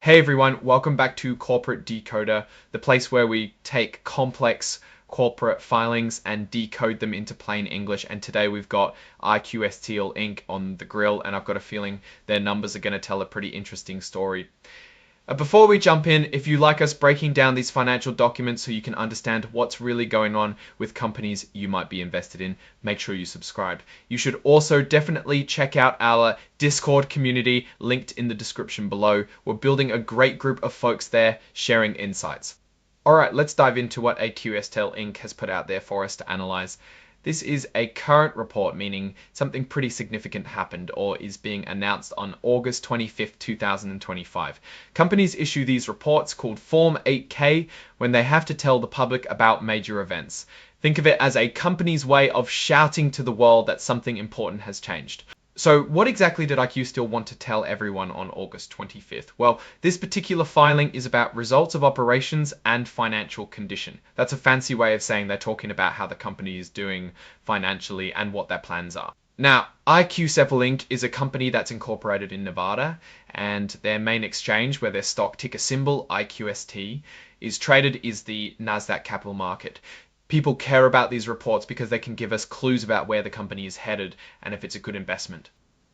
Hey everyone, welcome back to Corporate Decoder, the place where we take complex corporate filings and decode them into plain English. And today we've got iQSTEL Inc. on the grill, and I've got a feeling their numbers are going to tell a pretty interesting story. Before we jump in, if you like us breaking down these financial documents so you can understand what's really going on with companies you might be invested in, make sure you subscribe. You should also definitely check out our Discord community linked in the description below. We're building a great group of folks there sharing insights. All right, let's dive into what iQSTEL Inc. has put out there for us to analyze. This is a current report, meaning something pretty significant happened or is being announced on August 25th, 2025. Companies issue these reports called Form 8K when they have to tell the public about major events. Think of it as a company's way of shouting to the world that something important has changed. So what exactly did iQSTEL want to tell everyone on August 25th? Well, this particular filing is about results of operations and financial condition. That's a fancy way of saying they're talking about how the company is doing financially and what their plans are. Now, iQSTEL Inc. is a company that's incorporated in Nevada, and their main exchange, where their stock ticker symbol, iQST, is traded, is the NASDAQ capital market. People care about these reports because they can give us clues about where the company is headed and if it's a good investment.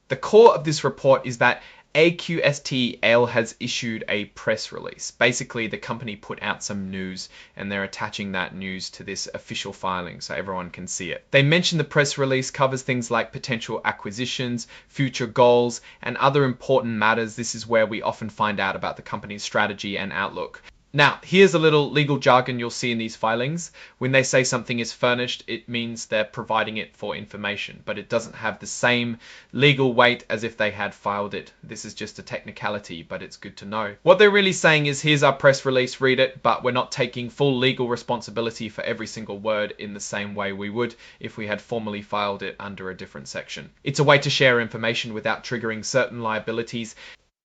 The core of this report is that iQSTEL has issued a press release. Basically, the company put out some news and they're attaching that news to this official filing so everyone can see it. They mention the press release covers things like potential acquisitions, future goals, and other important matters. This is where we often find out about the company's strategy and outlook. Now, here's a little legal jargon you'll see in these filings. When they say something is furnished, it means they're providing it for information, but it doesn't have the same legal weight as if they had filed it. This is just a technicality, but it's good to know. What they're really saying is, here's our press release, read it, but we're not taking full legal responsibility for every single word in the same way we would if we had formally filed it under a different section. It's a way to share information without triggering certain liabilities.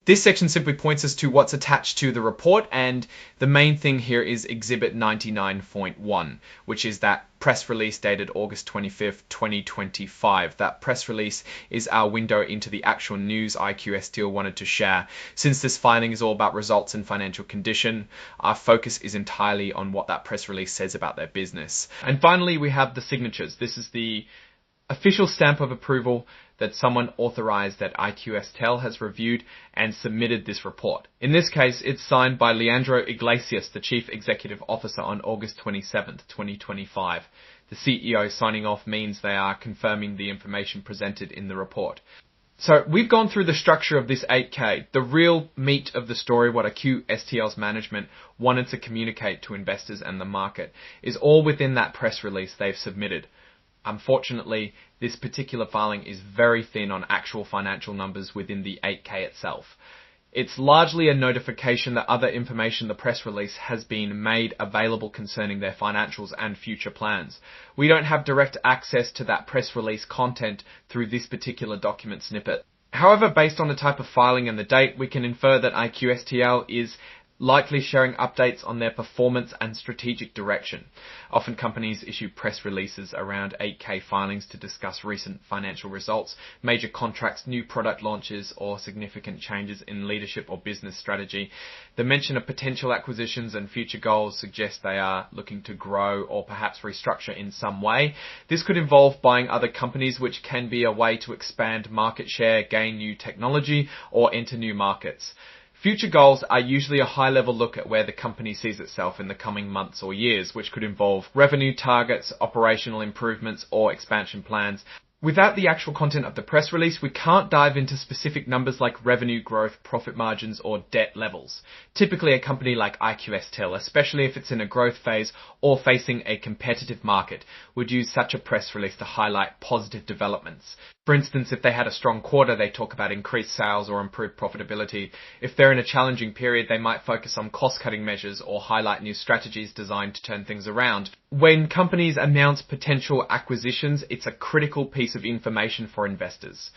This section simply points us to what's attached to the report, and the main thing here is Exhibit 99.1, which is that press release dated August 25th, 2025. That press release is our window into the actual news iQSTEL wanted to share. Since this filing is all about results and financial condition, our focus is entirely on what that press release says about their business. And finally, we have the signatures. This is the official stamp of approval that someone authorized that iQSTEL has reviewed and submitted this report. In this case, it's signed by Leandro Iglesias, the Chief Executive Officer, on August 27th, 2025. The CEO signing off means they are confirming the information presented in the report. So we've gone through the structure of this 8K. The real meat of the story, what iQSTEL's management wanted to communicate to investors and the market, is all within that press release they've submitted. Unfortunately, this particular filing is very thin on actual financial numbers within the 8K itself. It's largely a notification that other information the press release has been made available concerning their financials and future plans. We don't have direct access to that press release content through this particular document snippet. However, based on the type of filing and the date, we can infer that iQSTEL is likely sharing updates on their performance and strategic direction. Often companies issue press releases around 8K filings to discuss recent financial results, major contracts, new product launches, or significant changes in leadership or business strategy. The mention of potential acquisitions and future goals suggests they are looking to grow or perhaps restructure in some way. This could involve buying other companies, which can be a way to expand market share, gain new technology, or enter new markets. Future goals are usually a high-level look at where the company sees itself in the coming months or years, which could involve revenue targets, operational improvements, or expansion plans. Without the actual content of the press release, we can't dive into specific numbers like revenue growth, profit margins, or debt levels. Typically, a company like iQSTEL, especially if it's in a growth phase or facing a competitive market, would use such a press release to highlight positive developments. For instance, if they had a strong quarter, they talk about increased sales or improved profitability. If they're in a challenging period, they might focus on cost-cutting measures or highlight new strategies designed to turn things around. When companies announce potential acquisitions, it's a critical piece of information for investors.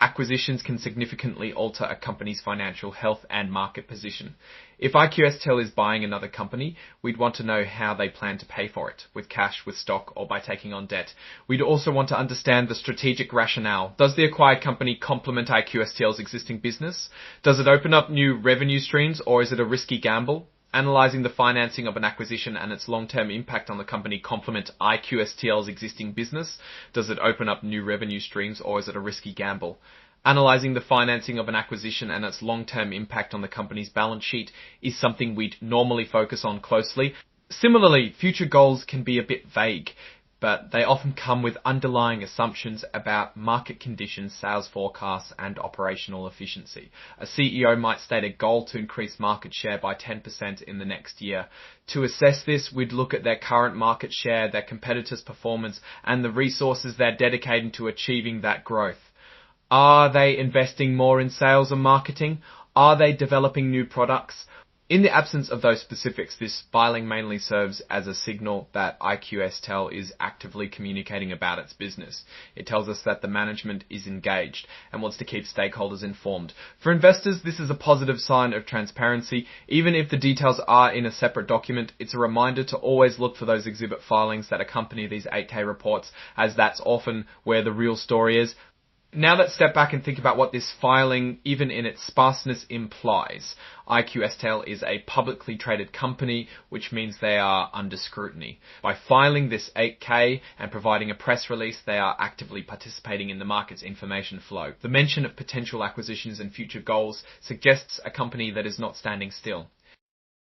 Acquisitions can significantly alter a company's financial health and market position. If iQSTEL is buying another company, we'd want to know how they plan to pay for it, with cash, with stock, or by taking on debt. We'd also want to understand the strategic rationale. Does the acquired company complement iQSTEL's existing business? Does it open up new revenue streams, or is it a risky gamble? Analyzing the financing of an acquisition and its long-term impact on the company complement iQSTEL's existing business? Does it open up new revenue streams, or is it a risky gamble? Analyzing the financing of an acquisition and its long-term impact on the company's balance sheet is something we'd normally focus on closely. Similarly, future goals can be a bit vague, but they often come with underlying assumptions about market conditions, sales forecasts, and operational efficiency. A CEO might state a goal to increase market share by 10% in the next year. To assess this, we'd look at their current market share, their competitors' performance, and the resources they're dedicating to achieving that growth. Are they investing more in sales and marketing? Are they developing new products? In the absence of those specifics, this filing mainly serves as a signal that iQSTEL is actively communicating about its business. It tells us that the management is engaged and wants to keep stakeholders informed. For investors, this is a positive sign of transparency. Even if the details are in a separate document, it's a reminder to always look for those exhibit filings that accompany these 8K reports, as that's often where the real story is. Now let's step back and think about what this filing, even in its sparseness, implies. iQSTEL is a publicly traded company, which means they are under scrutiny. By filing this 8K and providing a press release, they are actively participating in the market's information flow. The mention of potential acquisitions and future goals suggests a company that is not standing still.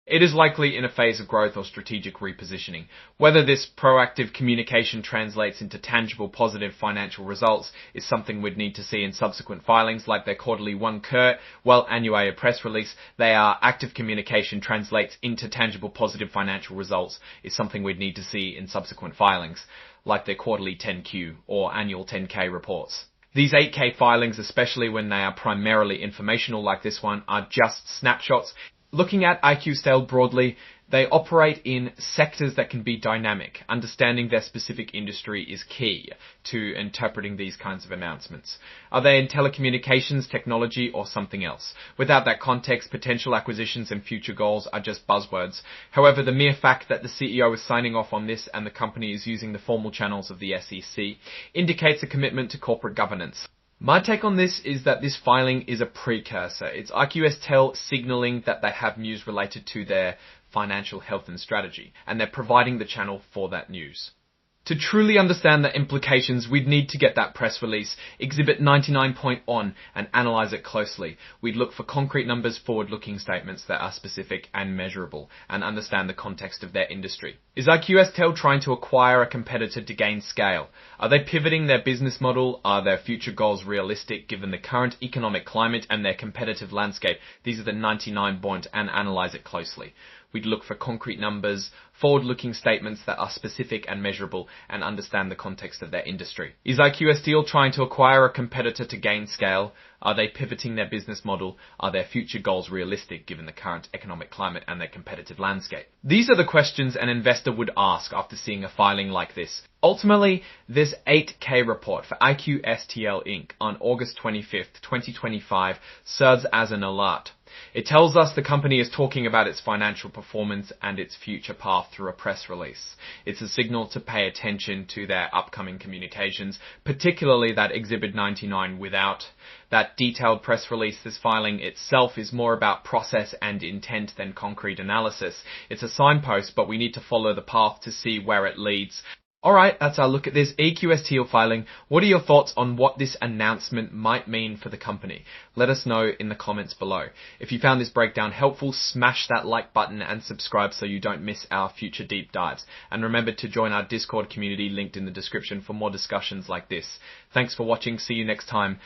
It is likely in a phase of growth or strategic repositioning. Whether this proactive communication translates into tangible positive financial results is something we'd need to see in subsequent filings like their quarterly 1Q, annual press release. Active communication translates into tangible positive financial results is something we'd need to see in subsequent filings like their quarterly 10Q or annual 10K reports. These 8K filings, especially when they are primarily informational like this one, are just snapshots. Looking at iQSTEL broadly, they operate in sectors that can be dynamic. Understanding their specific industry is key to interpreting these kinds of announcements. Are they in telecommunications, technology, or something else? Without that context, potential acquisitions and future goals are just buzzwords. However, the mere fact that the CEO is signing off on this and the company is using the formal channels of the SEC indicates a commitment to corporate governance. My take on this is that this filing is a precursor. It's iQSTEL signaling that they have news related to their financial health and strategy, and they're providing the channel for that news. To truly understand the implications, we'd need to get that press release, Exhibit 99 point on, and analyze it closely. We'd look for concrete numbers, forward-looking statements that are specific and measurable, and understand the context of their industry. Is iQSTEL trying to acquire a competitor to gain scale? Are they pivoting their business model? Are their future goals realistic given the current economic climate and their competitive landscape? These are the 99 point, and analyze it closely. We'd look for concrete numbers, forward-looking statements that are specific and measurable, and understand the context of their industry. Is iQSTEL trying to acquire a competitor to gain scale? Are they pivoting their business model? Are their future goals realistic given the current economic climate and their competitive landscape? These are the questions an investor would ask after seeing a filing like this. Ultimately, this 8K report for iQSTEL Inc. on August 25th, 2025 serves as an alert. It tells us the company is talking about its financial performance and its future path through a press release. It's a signal to pay attention to their upcoming communications, particularly that Exhibit 99 without. That detailed press release, this filing itself is more about process and intent than concrete analysis. It's a signpost, but we need to follow the path to see where it leads. Alright, that's our look at this iQSTEL filing. What are your thoughts on what this announcement might mean for the company? Let us know in the comments below. If you found this breakdown helpful, smash that like button and subscribe so you don't miss our future deep dives. And remember to join our Discord community linked in the description for more discussions like this. Thanks for watching, see you next time.